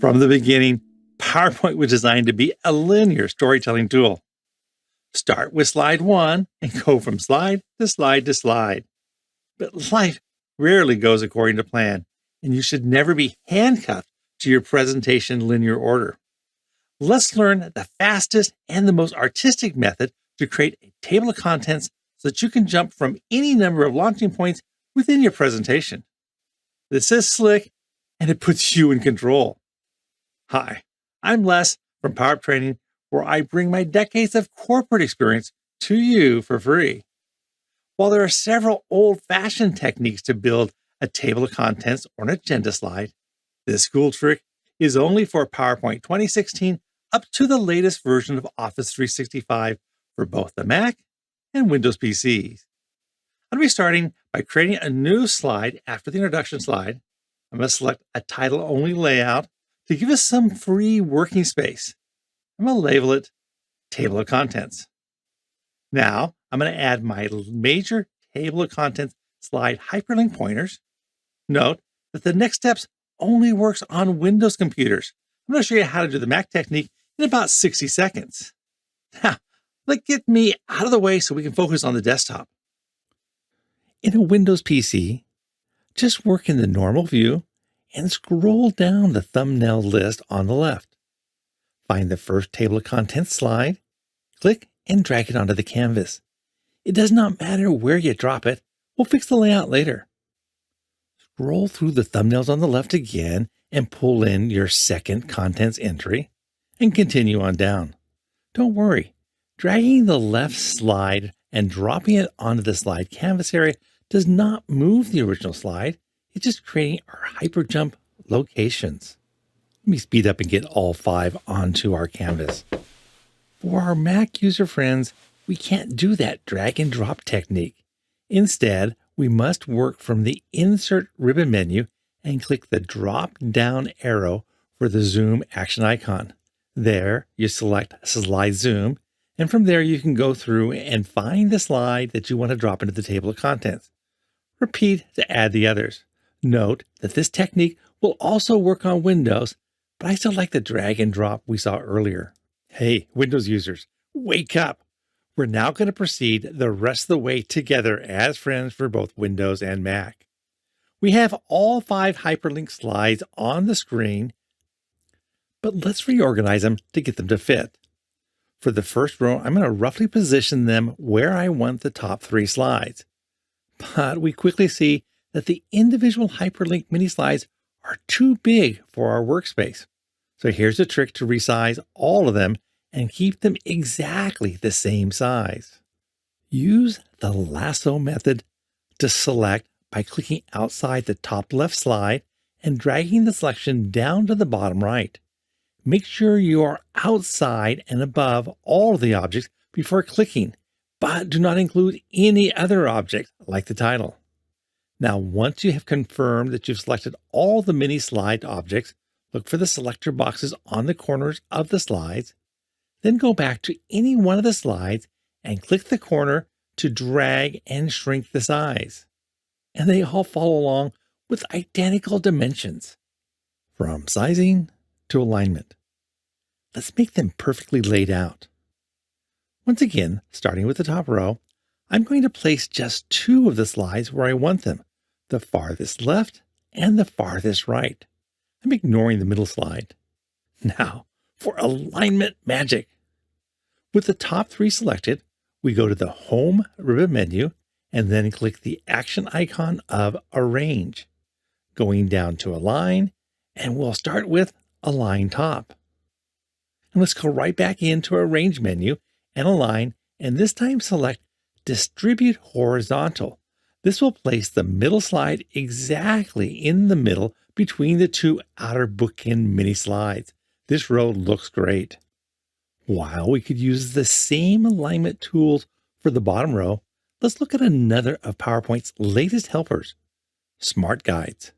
From the beginning, PowerPoint was designed to be a linear storytelling tool. Start with slide one and go from slide to slide to slide. But life rarely goes according to plan, and you should never be handcuffed to your presentation linear order. Let's learn the fastest and the most artistic method to create a table of contents so that you can jump from any number of launching points within your presentation. This is slick, and it puts you in control. Hi, I'm Les from Power Up Training, where I bring my decades of corporate experience to you for free. While there are several old-fashioned techniques to build a table of contents or an agenda slide, this cool trick is only for PowerPoint 2016 up to the latest version of Office 365 for both the Mac and Windows PCs. I'm going to be starting by creating a new slide after the introduction slide. I'm going to select a title-only layout to give us some free working space. I'm going to label it Table of Contents. Now, I'm going to add my major Table of Contents slide hyperlink pointers. Note that the next steps only works on Windows computers. I'm going to show you how to do the Mac technique in about 60 seconds. Now, let's get me out of the way so we can focus on the desktop. In a Windows PC, just work in the normal view and scroll down the thumbnail list on the left. Find the first Table of Contents slide, click and drag it onto the canvas. It does not matter where you drop it. We'll fix the layout later. Scroll through the thumbnails on the left again and pull in your second contents entry and continue on down. Don't worry, dragging the left slide and dropping it onto the slide canvas area does not move the original slide. It's just creating our hyperjump locations. Let me speed up and get all 5 onto our canvas. For our Mac user friends, we can't do that drag and drop technique. Instead, we must work from the Insert ribbon menu and click the drop down arrow for the zoom action icon. There, you select Slide Zoom, and from there you can go through and find the slide that you want to drop into the table of contents. Repeat to add the others. Note that this technique will also work on Windows, but I still like the drag and drop we saw earlier. Hey, Windows users, wake up! We're now going to proceed the rest of the way together as friends for both Windows and Mac. We have all 5 hyperlink slides on the screen, but let's reorganize them to get them to fit. For the first row, I'm going to roughly position them where I want the top 3 slides. But we quickly see that the individual hyperlink mini slides are too big for our workspace. So here's a trick to resize all of them and keep them exactly the same size. Use the lasso method to select by clicking outside the top left slide and dragging the selection down to the bottom right. Make sure you are outside and above all of the objects before clicking, but do not include any other object like the title. Now, once you have confirmed that you've selected all the mini slide objects, look for the selector boxes on the corners of the slides. Then go back to any one of the slides and click the corner to drag and shrink the size. And they all follow along with identical dimensions, from sizing to alignment. Let's make them perfectly laid out. Once again, starting with the top row, I'm going to place just 2 of the slides where I want them, the farthest left and the farthest right. I'm ignoring the middle slide. Now, for alignment magic. With the top 3 selected, we go to the Home ribbon menu and then click the action icon of Arrange, going down to Align, and we'll start with Align Top. And let's go right back into Arrange menu and Align, and this time select Distribute Horizontal. This will place the middle slide exactly in the middle between the 2 outer bookend mini slides. This row looks great. While we could use the same alignment tools for the bottom row, let's look at another of PowerPoint's latest helpers, Smart Guides.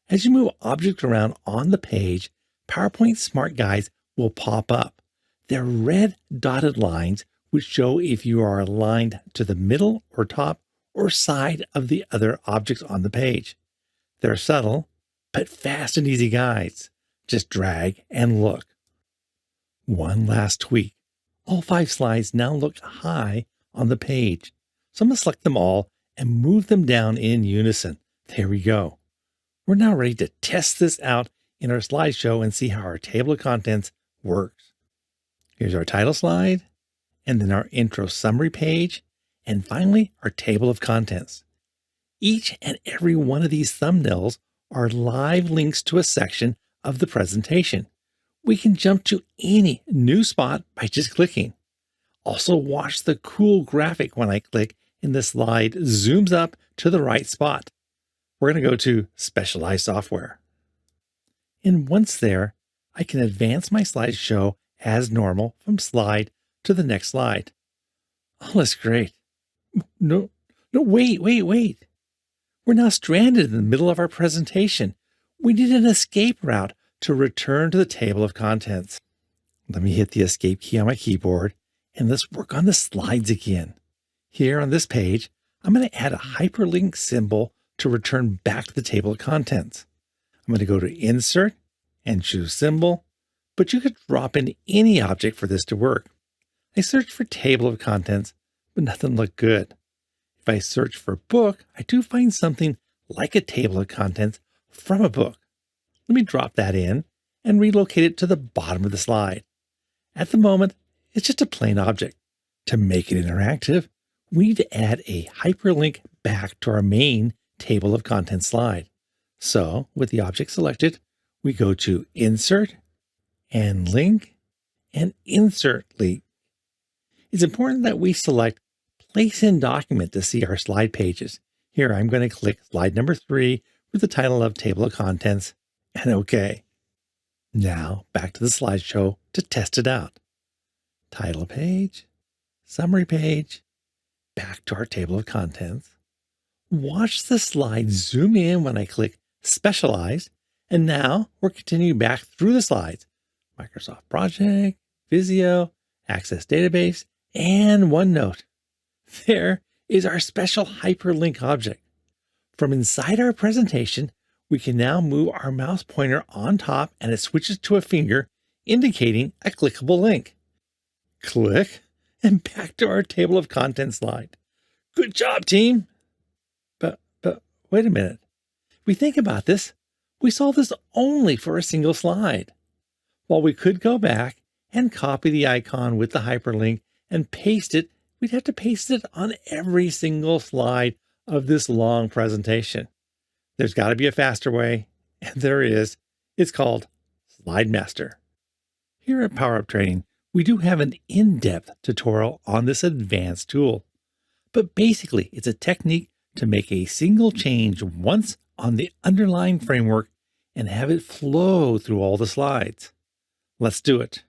As you move objects around on the page, PowerPoint Smart Guides will pop up. They're red dotted lines which show if you are aligned to the middle or top or side of the other objects on the page. They're subtle, but fast and easy guides. Just drag and look. One last tweak. All 5 slides now look high on the page. So I'm going to select them all and move them down in unison. There we go. We're now ready to test this out in our slideshow and see how our table of contents works. Here's our title slide, and then our intro summary page, and finally our table of contents. Each and every one of these thumbnails are live links to a section of the presentation. We can jump to any new spot by just clicking. Also watch the cool graphic when I click and the slide zooms up to the right spot. We're going to go to Specialized Software. And once there, I can advance my slideshow as normal from slide to the next slide. Oh, that's great. No, wait. We're now stranded in the middle of our presentation. We need an escape route to return to the table of contents. Let me hit the escape key on my keyboard and let's work on the slides again. Here on this page, I'm going to add a hyperlink symbol to return back to the table of contents. I'm going to go to Insert and choose Symbol, but you could drop in any object for this to work. I searched for Table of Contents, but nothing looked good. If I search for book, I do find something like a table of contents from a book. Let me drop that in and relocate it to the bottom of the slide. At the moment, it's just a plain object. To make it interactive, we need to add a hyperlink back to our main table of contents slide. So, with the object selected, we go to Insert and Link and Insert Link. It's important that we select Place in Document to see our slide pages. Here, I'm going to click slide number 3 with the title of Table of Contents and OK. Now, back to the slideshow to test it out. Title page, summary page, back to our table of contents. Watch the slide zoom in when I click Specialize, and now we're continuing back through the slides. Microsoft Project, Visio, Access Database, and OneNote. There is our special hyperlink object. From inside our presentation, we can now move our mouse pointer on top and it switches to a finger, indicating a clickable link. Click, and back to our table of contents slide. Good job, team! But wait a minute. If we think about this, we saw this only for a single slide. While we could go back and copy the icon with the hyperlink and paste it, we'd have to paste it on every single slide of this long presentation. There's got to be a faster way, and there is. It's called Slide Master. Here at PowerUp Training, we do have an in-depth tutorial on this advanced tool. But basically, it's a technique to make a single change once on the underlying framework and have it flow through all the slides. Let's do it.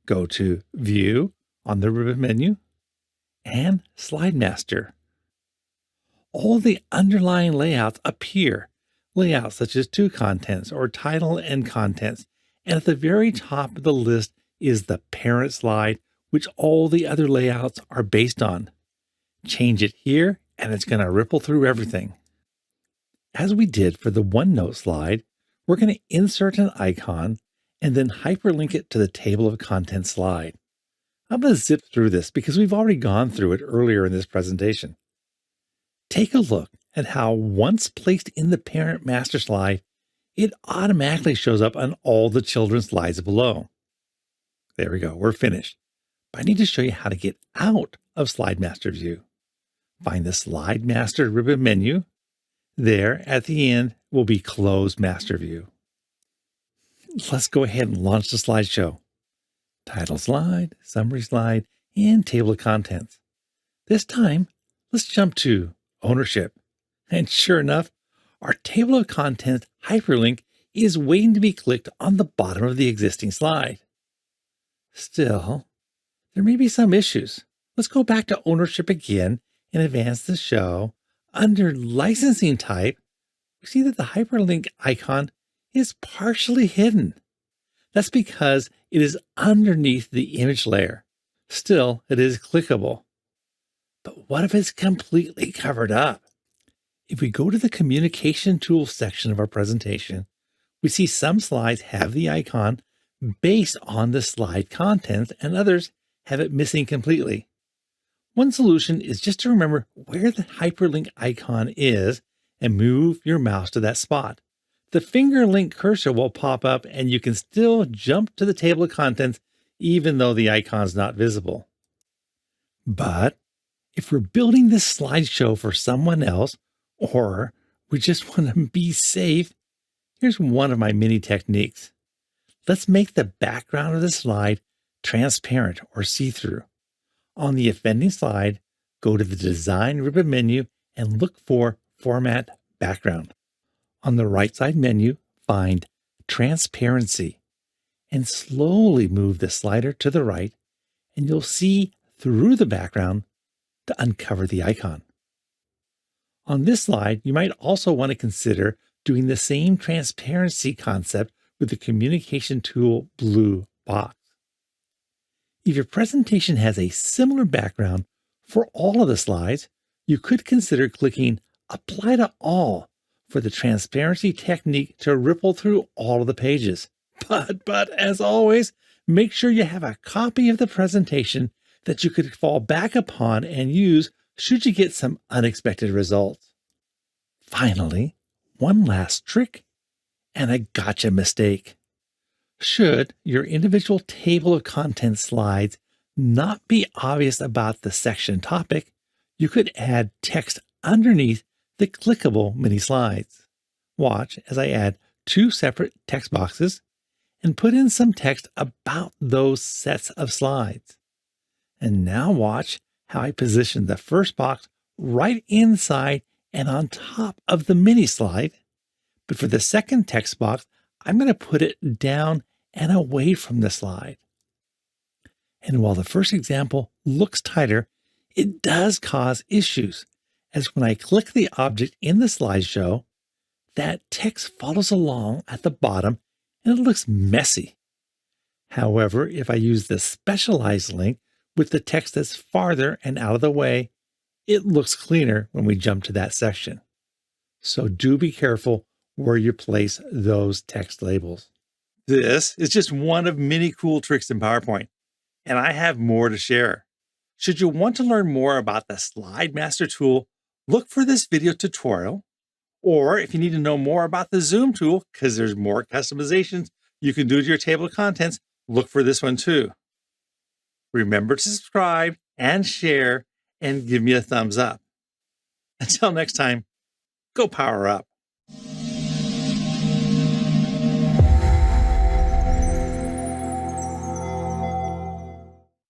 Go to View on the ribbon menu and Slide Master. All the underlying layouts appear, layouts such as To Contents or Title and Contents, and at the very top of the list is the parent slide, which all the other layouts are based on. Change it here, and it's going to ripple through everything. As we did for the OneNote slide, we're going to insert an icon and then hyperlink it to the table of contents slide. I'm going to zip through this because we've already gone through it earlier in this presentation. Take a look at how once placed in the parent master slide, it automatically shows up on all the children's slides below. There we go, we're finished. But I need to show you how to get out of Slide Master view. Find the Slide Master ribbon menu. There at the end will be Close Master View. Let's go ahead and launch the slideshow. Title slide, summary slide, and table of contents. This time, let's jump to Ownership. And sure enough, our table of contents hyperlink is waiting to be clicked on the bottom of the existing slide. Still, there may be some issues. Let's go back to Ownership again and advance the show. Under Licensing Type, we see that the hyperlink icon is partially hidden. That's because it is underneath the image layer. Still, it is clickable. But what if it's completely covered up? If we go to the Communication Tools section of our presentation, We see some slides have the icon based on the slide content, and others have it missing completely. One solution is just to remember where the hyperlink icon is and move your mouse to that spot. The finger link cursor will pop up and you can still jump to the table of contents even though the icon is not visible. But if we're building this slideshow for someone else, or we just want to be safe, here's one of my mini techniques. Let's make the background of the slide transparent or see-through. On the offending slide, go to the Design ribbon menu and look for Format Background. On the right side menu, find Transparency and slowly move the slider to the right, and you'll see through the background to uncover the icon. On this slide, you might also want to consider doing the same transparency concept with the communication tool blue box. If your presentation has a similar background for all of the slides, you could consider clicking Apply to All for the transparency technique to ripple through all of the pages. But as always, make sure you have a copy of the presentation that you could fall back upon and use should you get some unexpected results. Finally, one last trick and a gotcha mistake. Should your individual table of contents slides not be obvious about the section topic, you could add text underneath the clickable mini slides. Watch as I add 2 separate text boxes and put in some text about those sets of slides. And now watch how I position the first box right inside and on top of the mini slide. But for the second text box, I'm going to put it down and away from the slide. And while the first example looks tighter, it does cause issues, as when I click the object in the slideshow, that text follows along at the bottom and it looks messy. However, if I use the specialized link with the text that's farther and out of the way, it looks cleaner when we jump to that section. So do be careful where you place those text labels. This is just one of many cool tricks in PowerPoint, and I have more to share. Should you want to learn more about the Slide Master tool, look for this video tutorial. Or if you need to know more about the Zoom tool, because there's more customizations you can do to your table of contents, look for this one too. Remember to subscribe and share and give me a thumbs up. Until next time, go power up.